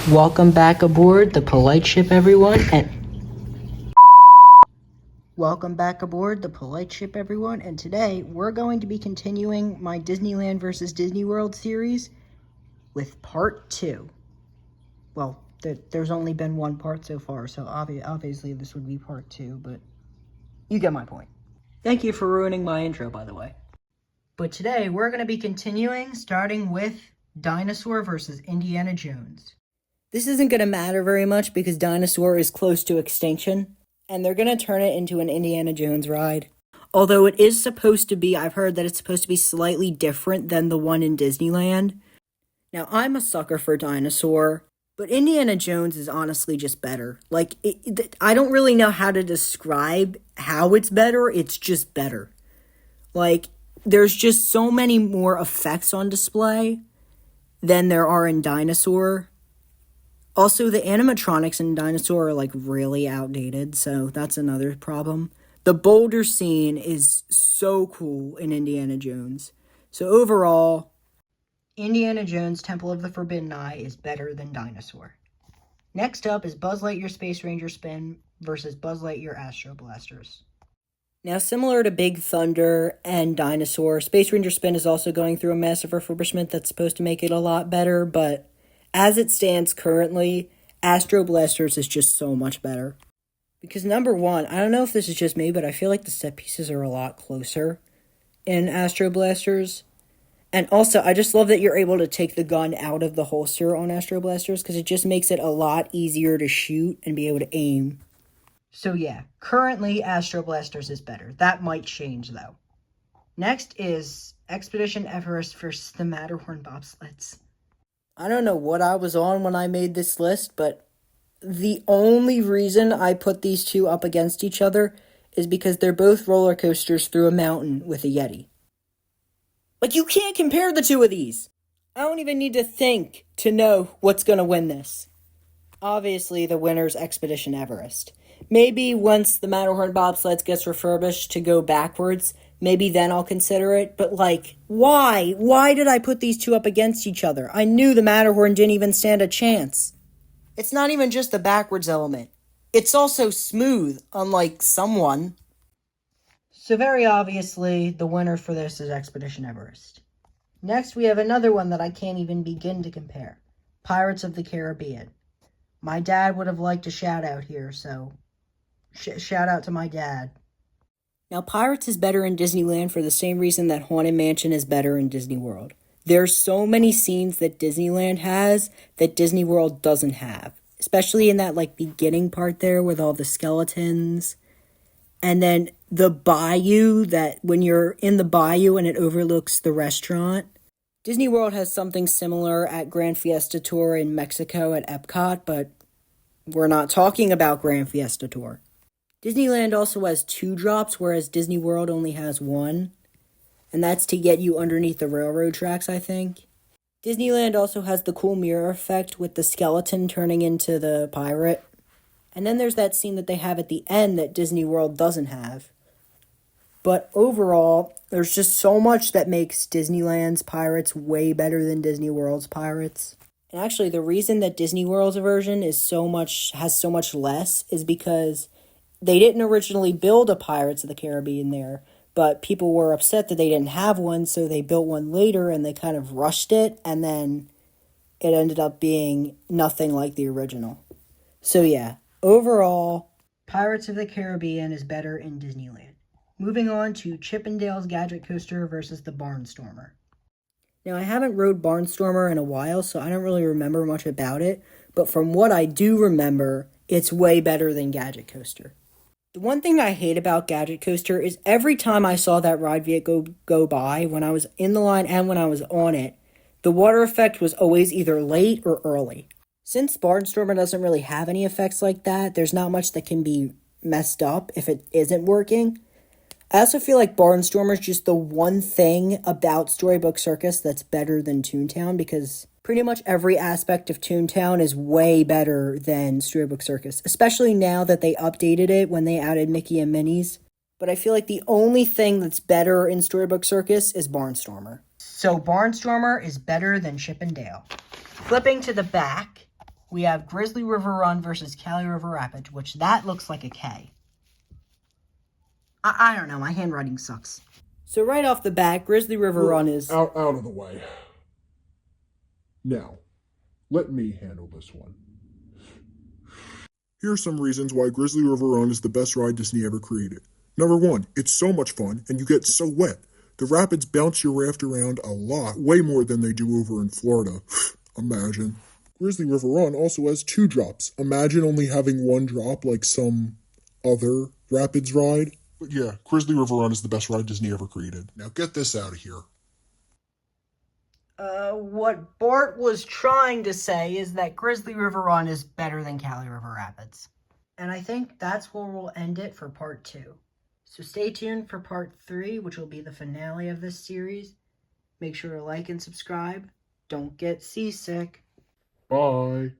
Welcome back aboard the polite ship, everyone, and today we're going to be continuing my Disneyland versus Disney World series with part 2. Well, there's only been one part so far, so obviously this would be part 2, but you get my point. Thank you for ruining my intro, by the way. But today we're going to be continuing, starting with Dinosaur versus Indiana Jones. This isn't going to matter very much because Dinosaur is close to extinction, and they're going to turn it into an Indiana Jones ride. Although it is supposed to be, I've heard that it's supposed to be slightly different than the one in Disneyland. Now, I'm a sucker for Dinosaur, but Indiana Jones is honestly just better. I don't really know how to describe how it's better, it's just better. There's just so many more effects on display than there are in Dinosaur. Also, the animatronics in Dinosaur are, really outdated, so that's another problem. The boulder scene is so cool in Indiana Jones. So overall, Indiana Jones Temple of the Forbidden Eye is better than Dinosaur. Next up is Buzz Lightyear Space Ranger Spin versus Buzz Lightyear Astro Blasters. Now, similar to Big Thunder and Dinosaur, Space Ranger Spin is also going through a massive refurbishment that's supposed to make it a lot better, but as it stands currently, Astro Blasters is just so much better. Because number one, I don't know if this is just me, but I feel like the set pieces are a lot closer in Astro Blasters. And also, I just love that you're able to take the gun out of the holster on Astro Blasters, because it just makes it a lot easier to shoot and be able to aim. So yeah, currently Astro Blasters is better. That might change though. Next is Expedition Everest versus the Matterhorn Bobsleds. I don't know what I was on when I made this list, but the only reason I put these two up against each other is because they're both roller coasters through a mountain with a Yeti. You can't compare the two of these. I don't even need to think to know what's going to win this. Obviously, the winner's Expedition Everest. Maybe once the Matterhorn Bobsleds gets refurbished to go backwards, maybe then I'll consider it. But, why? Why did I put these two up against each other? I knew the Matterhorn didn't even stand a chance. It's not even just the backwards element. It's also smooth, unlike someone. So very obviously, the winner for this is Expedition Everest. Next, we have another one that I can't even begin to compare. Pirates of the Caribbean. My dad would have liked a shout out here, so shout out to my dad. Now, Pirates is better in Disneyland for the same reason that Haunted Mansion is better in Disney World. There's so many scenes that Disneyland has that Disney World doesn't have. Especially in that, beginning part there with all the skeletons. And then the bayou, that when you're in the bayou and it overlooks the restaurant. Disney World has something similar at Grand Fiesta Tour in Mexico at Epcot, but we're not talking about Grand Fiesta Tour. Disneyland also has 2 drops, whereas Disney World only has 1. And that's to get you underneath the railroad tracks, I think. Disneyland also has the cool mirror effect with the skeleton turning into the pirate. And then there's that scene that they have at the end that Disney World doesn't have. But overall, there's just so much that makes Disneyland's Pirates way better than Disney World's Pirates. And actually, the reason that Disney World's version has so much less is because they didn't originally build a Pirates of the Caribbean there, but people were upset that they didn't have one, so they built one later and they kind of rushed it, and then it ended up being nothing like the original. So yeah, overall, Pirates of the Caribbean is better in Disneyland. Moving on to Chip 'n Dale's Gadget Coaster versus the Barnstormer. Now, I haven't rode Barnstormer in a while, so I don't really remember much about it, but from what I do remember, it's way better than Gadget Coaster. The one thing I hate about Gadget Coaster is every time I saw that ride vehicle go by, when I was in the line and when I was on it, the water effect was always either late or early. Since Barnstormer doesn't really have any effects like that, there's not much that can be messed up if it isn't working. I also feel like Barnstormer is just the one thing about Storybook Circus that's better than Toontown, because pretty much every aspect of Toontown is way better than Storybook Circus, especially now that they updated it when they added Mickey and Minnie's. But I feel like the only thing that's better in Storybook Circus is Barnstormer. So Barnstormer is better than Chip 'n Dale. Flipping to the back, we have Grizzly River Run versus Cali River Rapids, which that looks like a K. I don't know, my handwriting sucks. So right off the bat, Grizzly River Run is... Out of the way. Now, let me handle this one. Here are some reasons why Grizzly River Run is the best ride Disney ever created. Number 1, it's so much fun, and you get so wet. The rapids bounce your raft around a lot, way more than they do over in Florida. Imagine. Grizzly River Run also has 2 drops. Imagine only having 1 drop like some other rapids ride. But yeah, Grizzly River Run is the best ride Disney ever created. Now get this out of here. What Bart was trying to say is that Grizzly River Run is better than Cali River Rapids. And I think that's where we'll end it for part 2. So stay tuned for part 3, which will be the finale of this series. Make sure to like and subscribe. Don't get seasick. Bye.